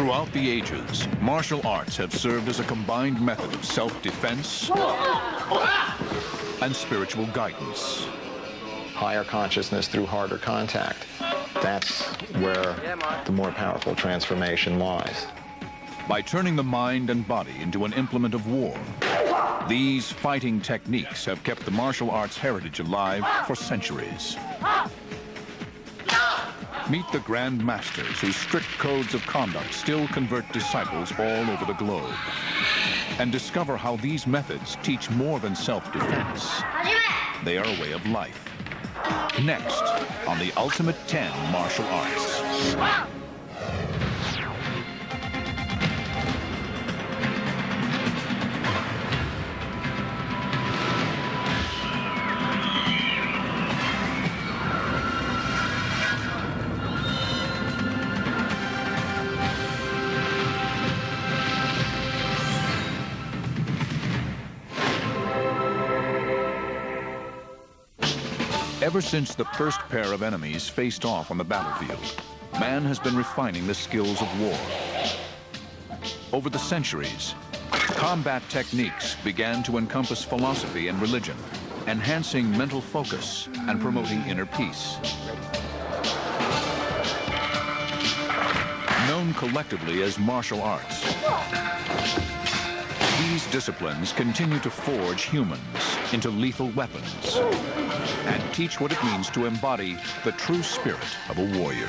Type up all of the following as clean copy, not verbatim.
Throughout the ages, martial arts have served as a combined method of self-defense and spiritual guidance. Higher consciousness through harder contact. That's where the more powerful transformation lies. By turning the mind and body into an implement of war, these fighting techniques have kept the martial arts heritage alive for centuries. Meet the Grand Masters, whose strict codes of conduct still convert disciples all over the globe. And discover how these methods teach more than self-defense. They are a way of life. Next, on the Ultimate 10 Martial Arts. Ever since the first pair of enemies faced off on the battlefield, man has been refining the skills of war. Over the centuries, combat techniques began to encompass philosophy and religion, enhancing mental focus and promoting inner peace. Known collectively as martial arts, these disciplines continue to forge humans into lethal weapons and teach what it means to embody the true spirit of a warrior.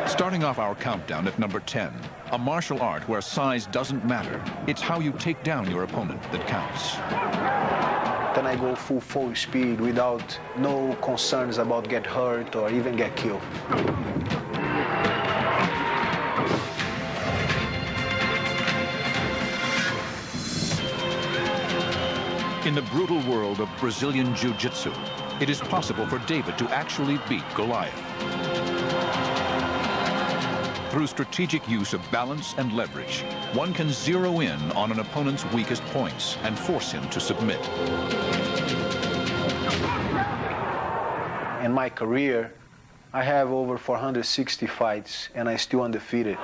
Starting off our countdown at number 10, a martial art where size doesn't matter. It's how you take down your opponent that counts. Then I go full speed without no concerns about get hurt or even get killed. In the brutal world of Brazilian Jiu-Jitsu, it is possible for David to actually beat Goliath. Through strategic use of balance and leverage, one can zero in on an opponent's weakest points and force him to submit. In my career, I have over 460 fights, and I'm still undefeated.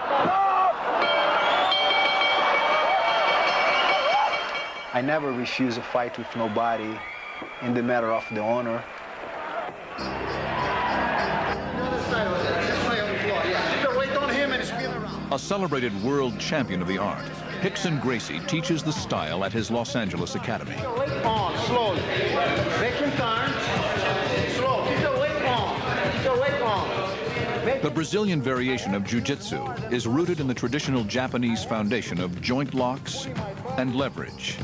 I never refuse a fight with nobody in the matter of the honor. A celebrated world champion of the art, Rickson Gracie teaches the style at his Los Angeles academy. Keep the weight on, slowly. Make him turn. Slow. Keep the weight on. Keep the weight on. The Brazilian variation of Jiu-Jitsu is rooted in the traditional Japanese foundation of joint locks and leverage.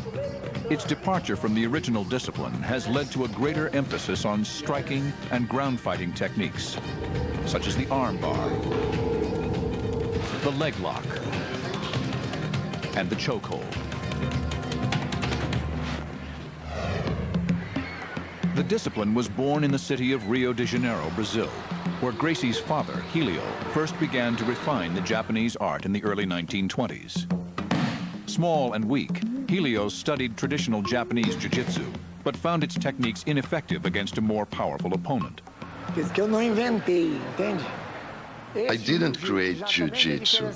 Its departure from the original discipline has led to a greater emphasis on striking and ground fighting techniques, such as the arm bar, the leg lock, and the chokehold. The discipline was born in the city of Rio de Janeiro, Brazil, where Gracie's father, Helio, first began to refine the Japanese art in the early 1920s. Small and weak, Helio studied traditional Japanese jiu-jitsu, but found its techniques ineffective against a more powerful opponent. I didn't create Jiu-Jitsu.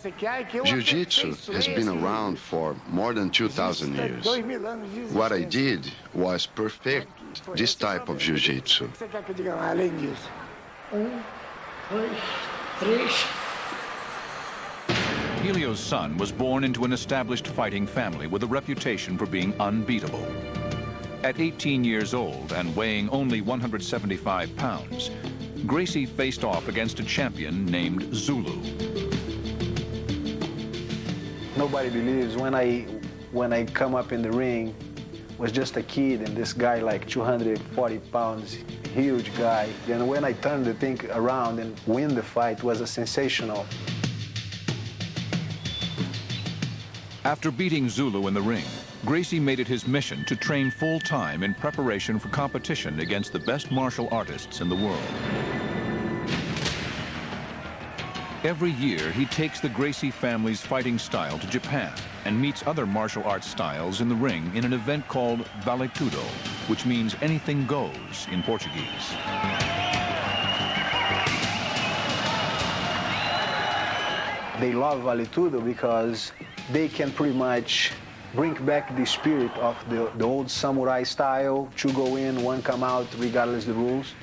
Jiu-Jitsu has been around for more than 2,000 years. What I did was perfect this type of Jiu-Jitsu. Helio's son was born into an established fighting family with a reputation for being unbeatable. At 18 years old and weighing only 175 pounds, Gracie faced off against a champion named Zulu. Nobody believes when I come up in the ring, was just a kid, and this guy like 240 pounds, huge guy. Then when I turned the thing around and win the fight, was a sensational. After beating Zulu in the ring, Gracie made it his mission to train full-time in preparation for competition against the best martial artists in the world. Every year, he takes the Gracie family's fighting style to Japan and meets other martial arts styles in the ring in an event called Vale Tudo, which means anything goes in Portuguese. they love Vale Tudo because they can pretty much bring back the spirit of the old samurai style, two go in, one come out, regardless of the rules.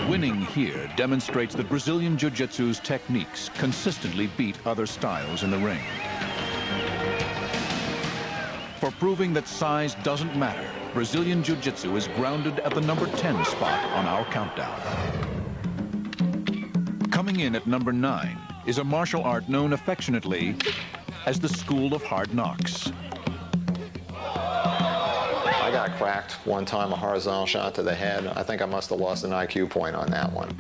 Winning here demonstrates that Brazilian Jiu-Jitsu's techniques consistently beat other styles in the ring. For proving that size doesn't matter, Brazilian Jiu-Jitsu is grounded at the number 10 spot on our countdown. Coming in at number 9 is a martial art known affectionately as the School of Hard Knocks. I got cracked one time, a horizontal shot to the head. I think I must have lost an IQ point on that one.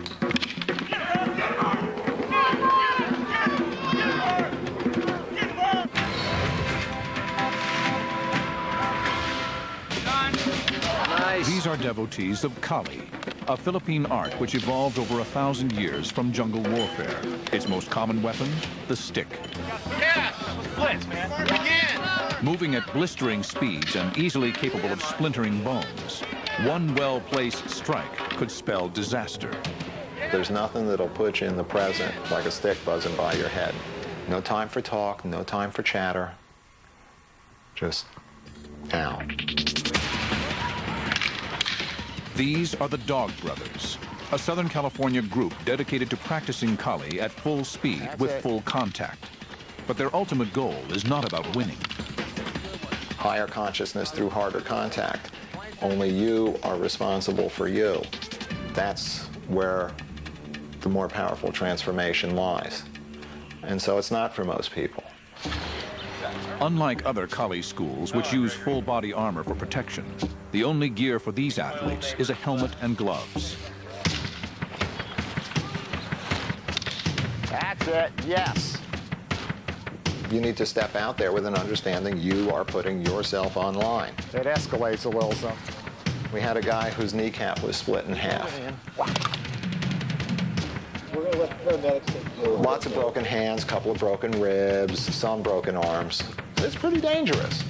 These are devotees of Kali, a Philippine art which evolved over 1,000 years from jungle warfare. Its most common weapon, the stick. Yeah, splits, man. Again. Moving at blistering speeds and easily capable of splintering bones, one well-placed strike could spell disaster. There's nothing that'll put you in the present like a stick buzzing by your head. No time for talk, no time for chatter. Just ow. These are the Dog Brothers, a Southern California group dedicated to practicing Kali at full speed with full contact. But their ultimate goal is not about winning. Higher consciousness through harder contact. Only you are responsible for you. That's where the more powerful transformation lies. And so it's not for most people. Unlike other Kali schools, which use full body armor for protection, the only gear for these athletes is a helmet and gloves. That's it, yes. You need to step out there with an understanding you are putting yourself on line. It escalates a little, so. We had a guy whose kneecap was split in half. Lots of broken hands, couple of broken ribs, some broken arms. It's pretty dangerous.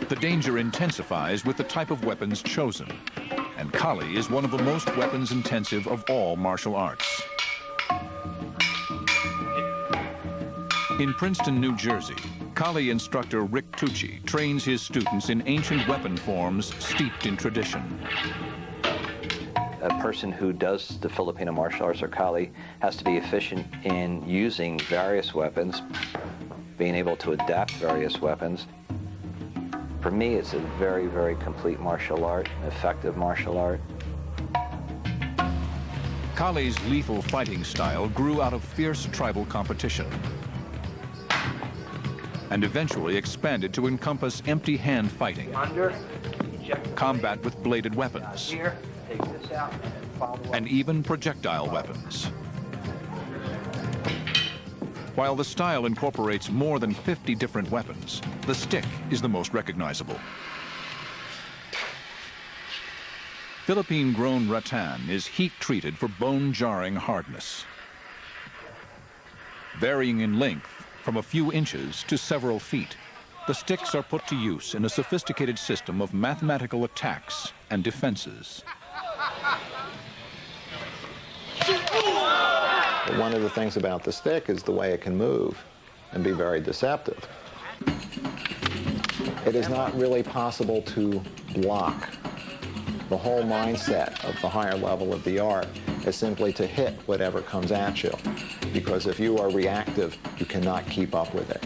The danger intensifies with the type of weapons chosen. And Kali is one of the most weapons-intensive of all martial arts. In Princeton, New Jersey, Kali instructor Rick Tucci trains his students in ancient weapon forms steeped in tradition. A person who does the Filipino martial arts or Kali has to be efficient in using various weapons, being able to adapt various weapons. For me, it's a very, very complete martial art, an effective martial art. Kali's lethal fighting style grew out of fierce tribal competition and eventually expanded to encompass empty hand fighting, combat with bladed weapons, and even projectile weapons. While the style incorporates more than 50 different weapons, the stick is the most recognizable. Philippine-grown rattan is heat-treated for bone-jarring hardness, varying in length from a few inches to several feet. The sticks are put to use in a sophisticated system of mathematical attacks and defenses. One of the things about the stick is the way it can move and be very deceptive. It is not really possible to block. The whole mindset of the higher level of the art is simply to hit whatever comes at you, because if you are reactive, you cannot keep up with it.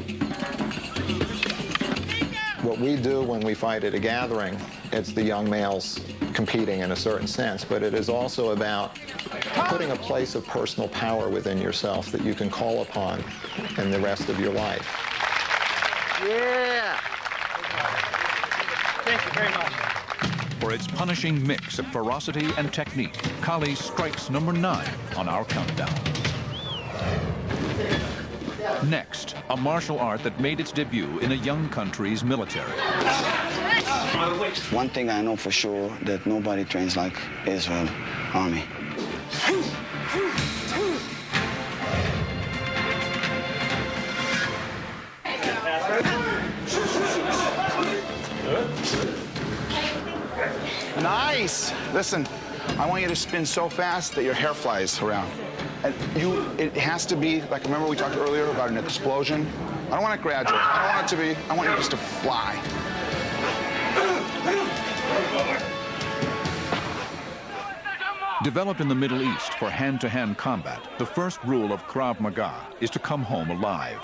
What we do when we fight at a gathering, it's the young males competing in a certain sense, but it is also about putting a place of personal power within yourself that you can call upon in the rest of your life. Yeah. Thank you very much. For its punishing mix of ferocity and technique, Kali strikes number 9 on our countdown. Next, a martial art that made its debut in a young country's military. One thing I know for sure that nobody trains like Israel Army. Nice. Listen, I want you to spin so fast that your hair flies around. And it has to be, like, remember we talked earlier about an explosion? I don't want it gradual. I don't want it to be, I want you just to fly. Developed in the Middle East for hand-to-hand combat, the first rule of Krav Maga is to come home alive.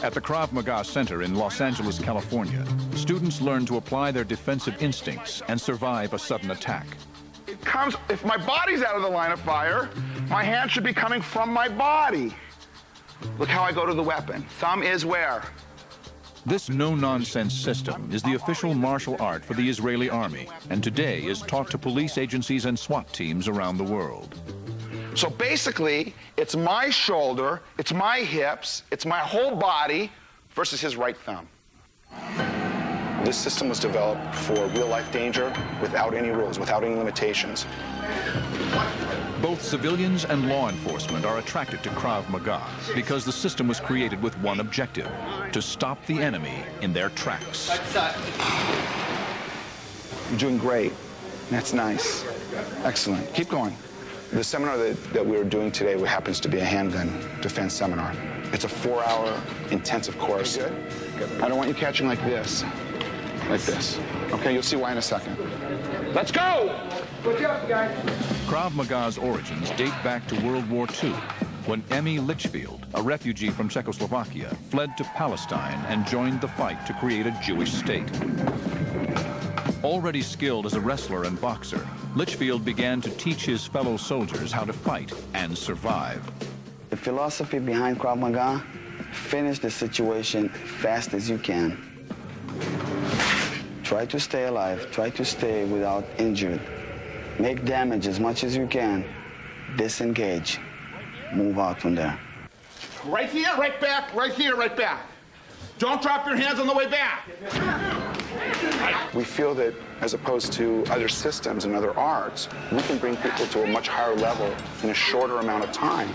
At the Krav Maga Center in Los Angeles, California, students learn to apply their defensive instincts and survive a sudden attack. It comes, if my body's out of the line of fire, my hand should be coming from my body. Look how I go to the weapon. Thumb is where? This no-nonsense system is the official martial art for the Israeli army, and today is taught to police agencies and SWAT teams around the world. So basically, it's my shoulder, it's my hips, it's my whole body versus his right thumb. This system was developed for real-life danger without any rules, without any limitations. Both civilians and law enforcement are attracted to Krav Maga because the system was created with one objective: to stop the enemy in their tracks. You're doing great. That's nice. Excellent. Keep going. The seminar that we were doing today happens to be a handgun defense seminar. It's a 4-hour intensive course. Good. I don't want you catching like this. Like this. Okay, you'll see why in a second. Let's go! Good job, guys. Krav Maga's origins date back to World War II, when Emmy Litchfield, a refugee from Czechoslovakia, fled to Palestine and joined the fight to create a Jewish state. Already skilled as a wrestler and boxer, Litchfield began to teach his fellow soldiers how to fight and survive. The philosophy behind Krav Maga: finish the situation fast as you can. Try to stay alive, try to stay without injury. Make damage as much as you can. Disengage. Move out from there. Right here, right back, right here, right back. Don't drop your hands on the way back. We feel that as opposed to other systems and other arts, we can bring people to a much higher level in a shorter amount of time.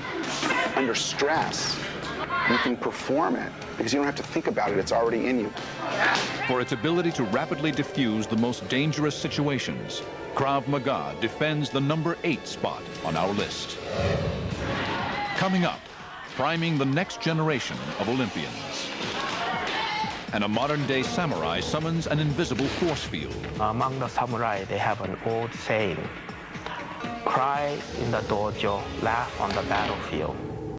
Under stress, you can perform it because you don't have to think about it, it's already in you. For its ability to rapidly diffuse the most dangerous situations, Krav Maga defends the number 8 spot on our list. Coming up, priming the next generation of Olympians. And a modern-day samurai summons an invisible force field. Among the samurai, they have an old saying: cry in the dojo, laugh on the battlefield.